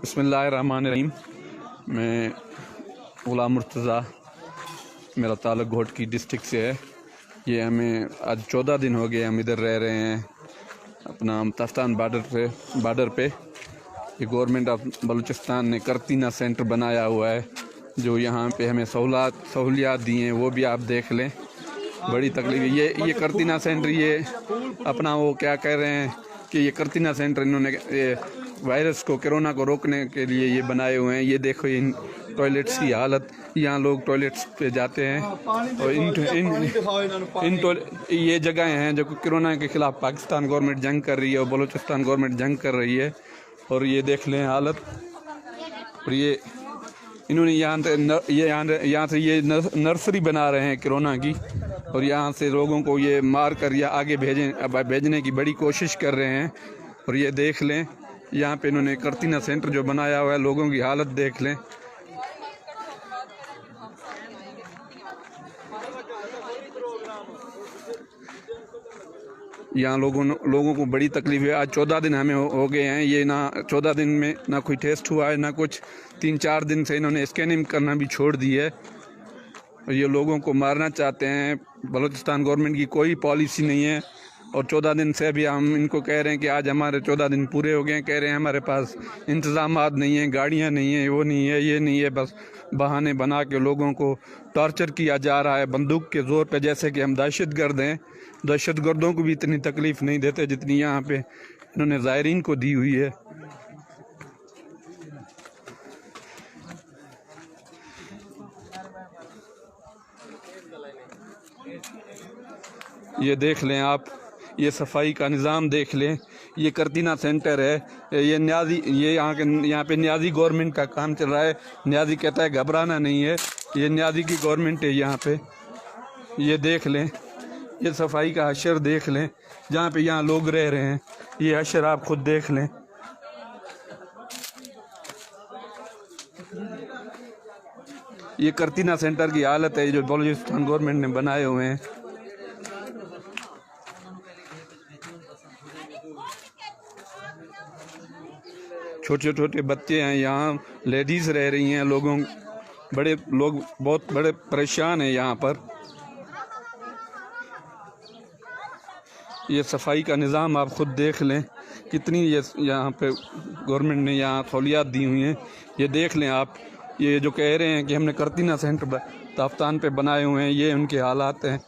बिस्मिल्लाहिर्रहमानिर्रहीम। मैं ग़ुलाम मुर्तज़ा, मेरा ताल्लुक़ घोट की डिस्ट्रिक्ट से है। ये हमें आज 14 दिन हो गए हम इधर रह रहे हैं अपना तफ्तान बॉर्डर पे। ये गवर्नमेंट ऑफ बलूचिस्तान ने करतीना सेंटर बनाया हुआ है, जो यहाँ पे हमें सहूलियात दी हैं, वो भी आप देख लें। बड़ी तकलीफ ये करतीना सेंटर, ये अपना वो क्या कह रहे हैं कि ये करतीना सेंटर इन्होंने वायरस को, कोरोना को रोकने के लिए ये बनाए हुए हैं। ये देखो इन टॉयलेट्स की हालत, यहाँ लोग टॉयलेट्स पे जाते हैं और ये जगहें हैं जो कोरोना के ख़िलाफ़ पाकिस्तान गवर्नमेंट जंग कर रही है और बलूचिस्तान गवर्नमेंट जंग कर रही है। और ये देख लें हालत। और ये इन्होंने यहाँ से ये नर्सरी बना रहे हैं कोरोना की, और यहाँ से लोगों को ये मार कर या आगे भेजने की बड़ी कोशिश कर रहे हैं। और ये देख लें यहाँ पे इन्होंने करतीना सेंटर जो बनाया हुआ है, लोगों की हालत देख लें। यहाँ लोगों को बड़ी तकलीफ है। आज 14 दिन हमें हो गए हैं। ये ना 14 दिन में ना कोई टेस्ट हुआ है, ना कुछ। 3-4 दिन से इन्होंने स्कैनिंग करना भी छोड़ दी है। और ये लोगों को मारना चाहते हैं। बलूचिस्तान गवर्नमेंट की कोई पॉलिसी नहीं है। और 14 दिन से भी हम इनको कह रहे हैं कि आज हमारे 14 दिन पूरे हो गए हैं। कह रहे हैं हमारे पास इंतज़ामात नहीं हैं, गाड़ियाँ नहीं हैं, वो नहीं है, ये नहीं है। बस बहाने बना के लोगों को टॉर्चर किया जा रहा है बंदूक के ज़ोर पे, जैसे कि हम दहशतगर्द हैं। दहशतगर्दों को भी इतनी तकलीफ़ नहीं देते जितनी यहाँ पे इन्होंने ज़ायरीन को दी हुई है। ये देख लें आप, ये सफाई का निज़ाम देख लें। ये करतीना सेंटर है। ये यहाँ पे न्याजी गवर्नमेंट का काम चल रहा है। न्याजी कहता है घबराना नहीं है। ये न्याजी की गवर्नमेंट है यहाँ पे। ये देख लें, ये सफाई का हशर देख लें जहाँ पे यहाँ लोग रह रहे हैं। ये हशर आप खुद देख लें। ये करतीना सेंटर की हालत है जो बलूचिस्तान गवर्नमेंट ने बनाए हुए हैं। छोटे छोटे बच्चे हैं, यहाँ लेडीज़ रह रही हैं। लोग बहुत बड़े परेशान हैं यहाँ पर। ये सफाई का निज़ाम आप खुद देख लें, कितनी ये यहाँ पे गवर्नमेंट ने यहाँ सहूलियात दी हुई हैं। ये देख लें आप। ये जो कह रहे हैं कि हमने करतीना सेंटर तफ्तान पे बनाए हुए हैं, ये उनके हालात हैं।